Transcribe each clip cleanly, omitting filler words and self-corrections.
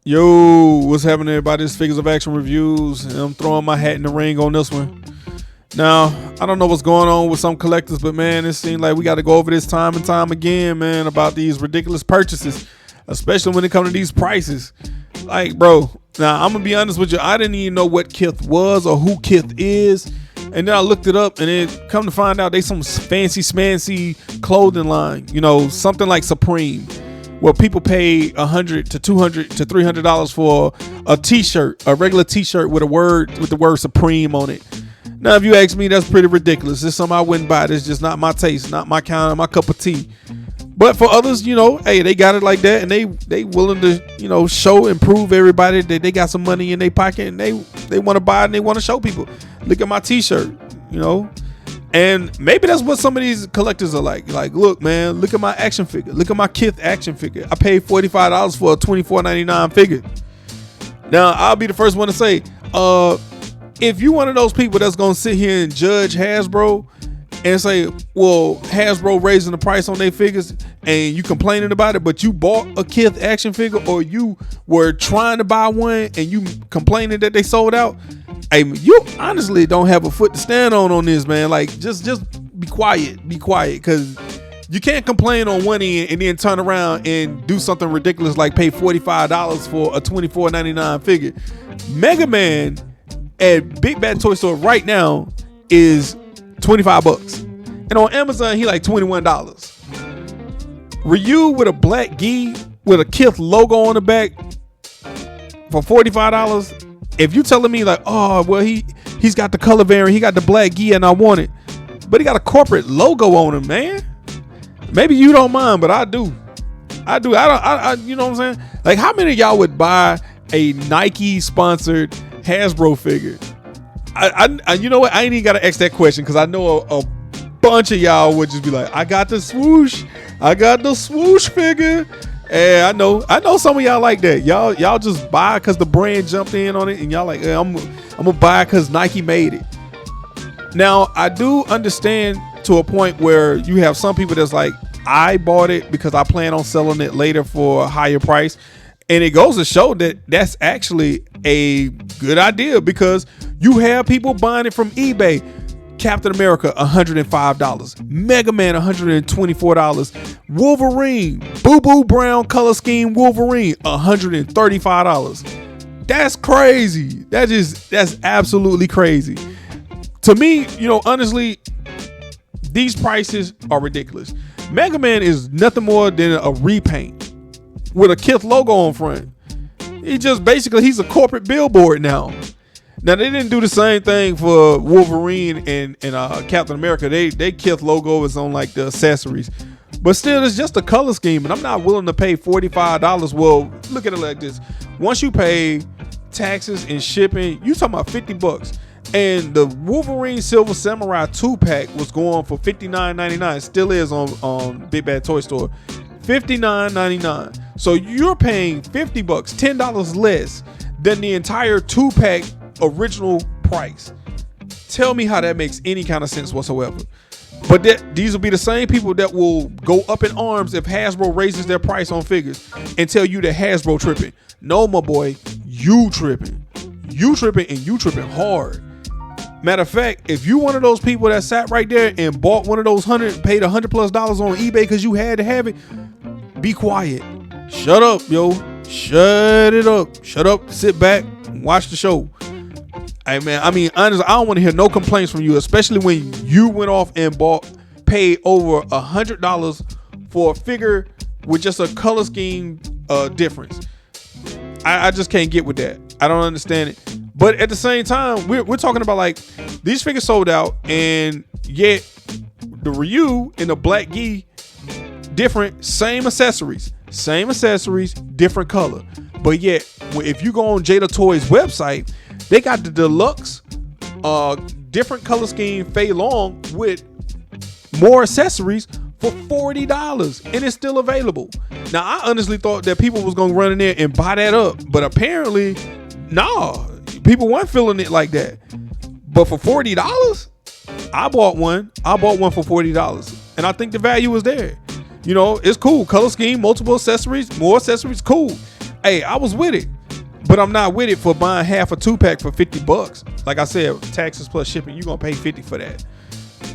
Yo, what's happening, everybody? This Figures of Action Reviews, and I'm throwing my hat in the ring on this one. Now, I don't know what's going on with some collectors, but man, it seems like we got to go over this time and time again, man, about these ridiculous purchases, especially when it comes to these prices. Like, bro, now I'm gonna be honest with you, I didn't even know what Kith was or who Kith is, and then I looked it up, and it come to find out they some fancy smancy clothing line, you know, something like Supreme, where people pay $100 to $200 to $300 for a T-shirt, a regular T-shirt with the word Supreme on it. Now, if you ask me, that's pretty ridiculous. It's something I wouldn't buy. It's just not my taste, not my kind, my cup of tea. But for others, you know, hey, they got it like that, and they willing to, you know, show and prove everybody that they got some money in their pocket, and they want to buy it and they want to show people. Look at my T-shirt, you know. And maybe that's what some of these collectors are like. Like, look, man, look at my action figure. Look at my Kith action figure. I paid $45 for a $24.99 figure. Now, I'll be the first one to say, if you one of those people that's going to sit here and judge Hasbro and say, well, Hasbro raising the price on their figures and you complaining about it, but you bought a Kith action figure or you were trying to buy one and you complaining that they sold out, hey, you honestly don't have a foot to stand on this, man. Like, just be quiet, because you can't complain on one end and then turn around and do something ridiculous like pay $45 for a $24.99 figure. Mega Man at Big Bad Toy Store right now is $25, and on Amazon he like $21. Ryu with a black gi with a Kith logo on the back for $45. If you telling me like, oh well, he's got the color variant, he got the black gi, and I want it, but he got a corporate logo on him, man. Maybe you don't mind, but I do. I you know what I'm saying? Like, how many of y'all would buy a Nike sponsored Hasbro figure? I you know what? I ain't even gotta ask that question, because I know a bunch of y'all would just be like, I got the swoosh figure. And I know some of y'all like that. Y'all just buy because the brand jumped in on it, and y'all like, hey, I'm gonna buy because Nike made it. Now, I do understand to a point where you have some people that's like, I bought it because I plan on selling it later for a higher price. And it goes to show that that's actually a good idea, because you have people buying it from eBay. Captain America, $105. Mega Man, $124. Wolverine, Boo Boo Brown color scheme Wolverine, $135. That's crazy. That's absolutely crazy. To me, you know, honestly, these prices are ridiculous. Mega Man is nothing more than a repaint with a Kith logo on front. He's a corporate billboard now. Now, they didn't do the same thing for Wolverine and Captain America. They Kith logo is on like the accessories, but still, it's just a color scheme, and I'm not willing to pay $45. Well, look at it like this: once you pay taxes and shipping, you talking about $50. And the Wolverine Silver Samurai 2-pack was going for $59.99. Still is on Big Bad Toy Store, $59.99. So you're paying $50, $10 less than the entire 2-pack original price. Tell me how that makes any kind of sense whatsoever. But these will be the same people that will go up in arms if Hasbro raises their price on figures and tell you that Hasbro tripping. No, my boy, you tripping, and you tripping hard. Matter of fact, if you one of those people that sat right there and bought one of those paid $100+ on eBay because you had to have it, be quiet. Shut up, yo. Shut it up. Shut up. Sit back and watch the show. Hey, man, I mean, honestly, I don't want to hear no complaints from you, especially when you went off and paid over $100 for a figure with just a color scheme difference. I just can't get with that. I don't understand it. But at the same time, we're talking about, like, these figures sold out, and yet the Ryu and the black gi, different, same accessories, different color. But yet, if you go on Jada Toys website, they got the deluxe, different color scheme Fei Long with more accessories for $40, and it's still available. Now, I honestly thought that people was gonna run in there and buy that up, but apparently, nah, people weren't feeling it like that. But for $40, I bought one for $40, and I think the value was there. You know, it's cool. Color scheme, multiple accessories, more accessories, cool. Hey, I was with it. But I'm not with it for buying half a 2-pack for $50. Like I said, taxes plus shipping, you're gonna pay $50 for that.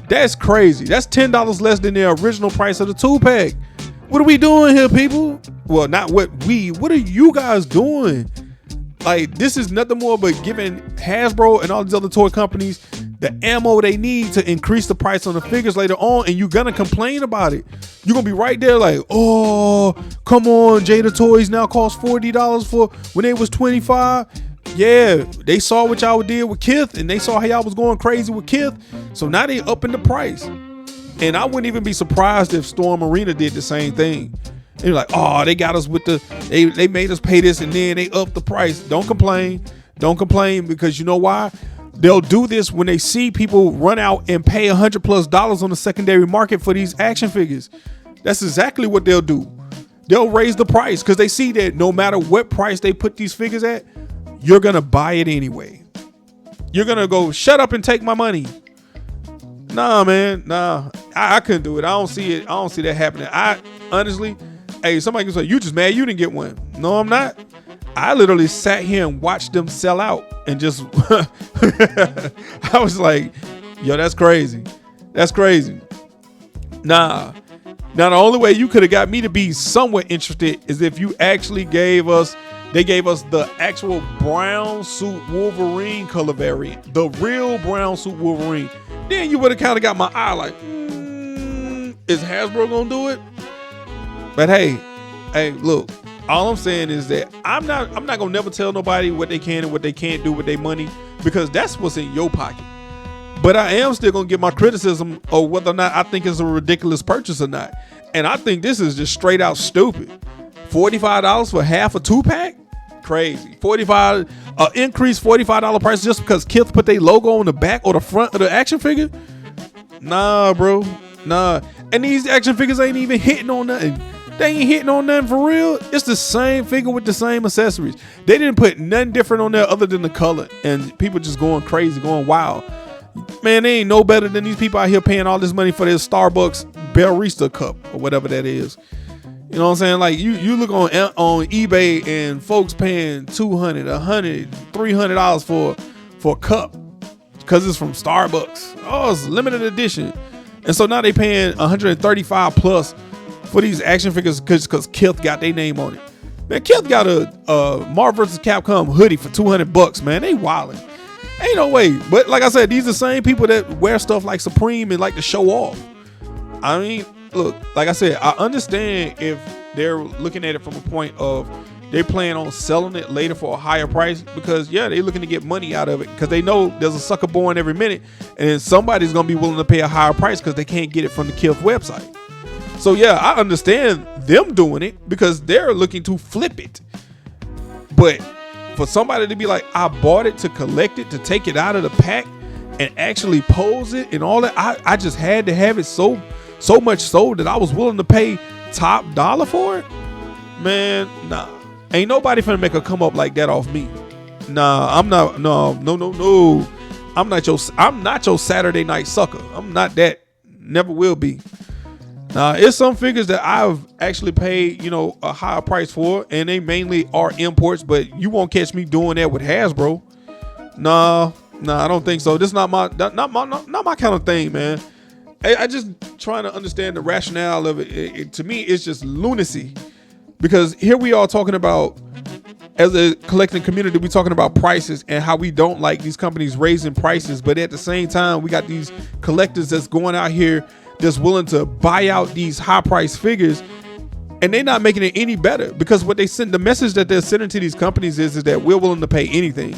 That's crazy. That's $10 less than the original price of the 2-pack. What are we doing here, people? Well, not what are you guys doing? Like, this is nothing more but giving Hasbro and all these other toy companies the ammo they need to increase the price on the figures later on, and you're gonna complain about it. You're gonna be right there like, oh, come on, Jada toys now cost $40 for when they was $25. Yeah, they saw what y'all did with Kith, and they saw how y'all was going crazy with Kith, so now they upping the price. And I wouldn't even be surprised if Storm Arena did the same thing. And you're like, oh, they got us with they made us pay this, and then they upped the price. Don't complain, because you know why? They'll do this when they see people run out and pay $100+ on the secondary market for these action figures. That's exactly what they'll do. They'll raise the price because they see that no matter what price they put these figures at, you're gonna buy it anyway. You're gonna go, shut up and take my money. Nah, man, nah. I couldn't do it. I don't see it. I don't see that happening. I honestly, hey, somebody can say, you just mad you didn't get one. No, I'm not. I literally sat here and watched them sell out and just, I was like, yo, that's crazy. That's crazy. Nah. Now, the only way you could have got me to be somewhat interested is if you actually gave us the actual brown suit Wolverine color variant, the real brown suit Wolverine. Then you would have kind of got my eye like, is Hasbro gonna do it? But hey, look, all I'm saying is that I'm not gonna never tell nobody what they can and what they can't do with their money, because that's what's in your pocket. But I am still gonna give my criticism of whether or not I think it's a ridiculous purchase or not. And I think this is just straight out stupid. $45 for half a 2-pack? Crazy. Increased $45 price just because Kith put their logo on the back or the front of the action figure? Nah, bro. Nah. And these action figures ain't even hitting on nothing. They ain't hitting on nothing for real. It's the same figure with the same accessories. They didn't put nothing different on there other than the color. And people just going crazy, going wild. Man, they ain't no better than these people out here paying all this money for their Starbucks Barista cup or whatever that is. You know what I'm saying? Like, you look on eBay and folks paying $200, $100, $300 for a cup because it's from Starbucks. Oh, it's limited edition. And so now they paying $135 plus for these action figures because Kith got their name on it. Man, Kith got a Marvel vs. Capcom hoodie for $200, man. They wildin'. Ain't no way. But like I said, these are the same people that wear stuff like Supreme and like to show off. I mean, look, like I said, I understand if they're looking at it from a point of they plan on selling it later for a higher price, because yeah, they're looking to get money out of it because they know there's a sucker born every minute and somebody's going to be willing to pay a higher price because they can't get it from the Kith website. So yeah, I understand them doing it because they're looking to flip it. But for somebody to be like, I bought it to collect it, to take it out of the pack and actually pose it and all that, I just had to have it so much so that I was willing to pay top dollar for it. Man, nah. Ain't nobody finna make a come up like that off me. Nah, I'm not. No. I'm not your Saturday night sucker. I'm not that. Never will be. Nah, it's some figures that I've actually paid, a higher price for, and they mainly are imports, but you won't catch me doing that with Hasbro. Nah, I don't think so. This is not my kind of thing, man. I just trying to understand the rationale of it. To me, it's just lunacy, because here we are talking about, as a collecting community, we talking about prices and how we don't like these companies raising prices, but at the same time, we got these collectors that's going out here that's willing to buy out these high price figures, and they're not making it any better, because what they send, the message that they're sending to these companies is that we're willing to pay anything.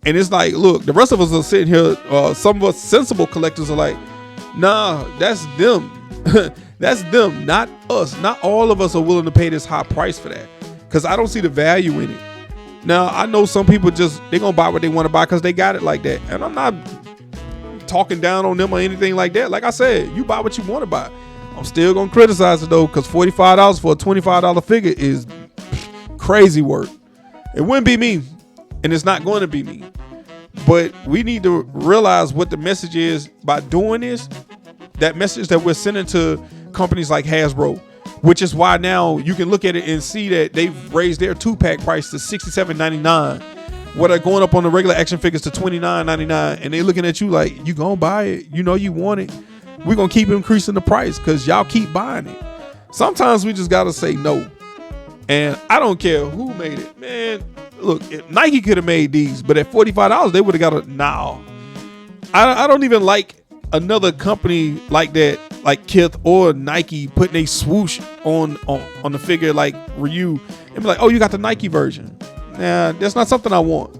And it's like, look, the rest of us are sitting here, some of us sensible collectors are like, nah, that's them. That's them, not us. Not all of us are willing to pay this high price for that, because I don't see the value in it. Now, I know some people they're gonna buy what they want to buy because they got it like that, and I'm not talking down on them or anything like that. Like I said, you buy what you want to buy. I'm still gonna criticize it though, because $45 for a $25 figure is crazy work. It wouldn't be me, and it's not going to be me. But we need to realize what the message is by doing this. That message that we're sending to companies like Hasbro, which is why now you can look at it and see that they've raised their 2-pack price to $67.99. What are going up on the regular action figures to $29.99, and they looking at you like, you gonna buy it, you know you want it, we're gonna keep increasing the price because y'all keep buying it. Sometimes we just gotta say no. And I don't care who made it, man. Look, if Nike could have made these, but at $45 they would have got a now. I don't even like another company like that, like Kith or Nike, putting a swoosh on the figure like Ryu and be like, oh, you got the Nike version. Nah, that's not something I want.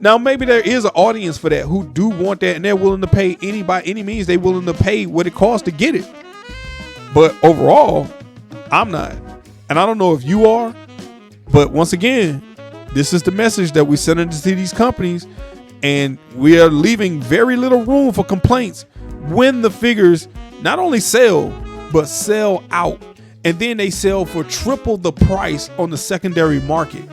Now maybe there is an audience for that who do want that, and they're willing to pay by any means. They willing to pay what it costs to get it. But overall, I'm not, and I don't know if you are. But once again, this is the message that we're sending to these companies, and we are leaving very little room for complaints when the figures not only sell but sell out, and then they sell for triple the price on the secondary market.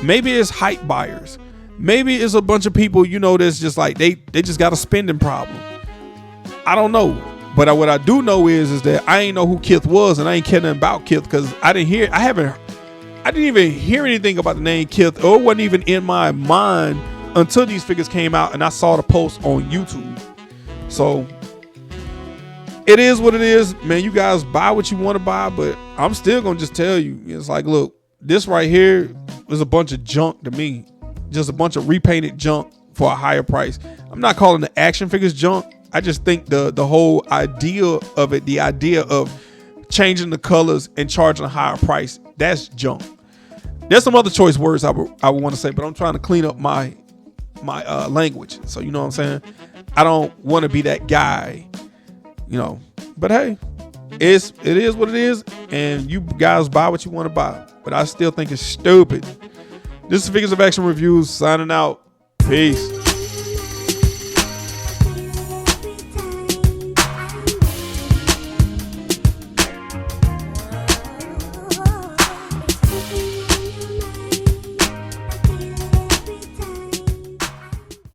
Maybe it's hype buyers. Maybe it's a bunch of people, you know, that's just like they just got a spending problem. I don't know. But what I do know is that I ain't know who Kith was, and I ain't care nothing about Kith because I didn't even hear anything about the name Kith, or it wasn't even in my mind until these figures came out and I saw the post on YouTube. So it is what it is, man. You guys buy what you want to buy, but I'm still gonna just tell you, it's like, look, this right here is a bunch of junk to me. Just a bunch of repainted junk for a higher price. I'm not calling the action figures junk. I just think the whole idea of it, the idea of changing the colors and charging a higher price, that's junk. There's some other choice words I would want to say, but I'm trying to clean up my language. So you know what I'm saying? I don't want to be that guy, you know. But hey, it is what it is, and you guys buy what you want to buy. But I still think it's stupid. This is Figures of Action Reviews signing out. Peace.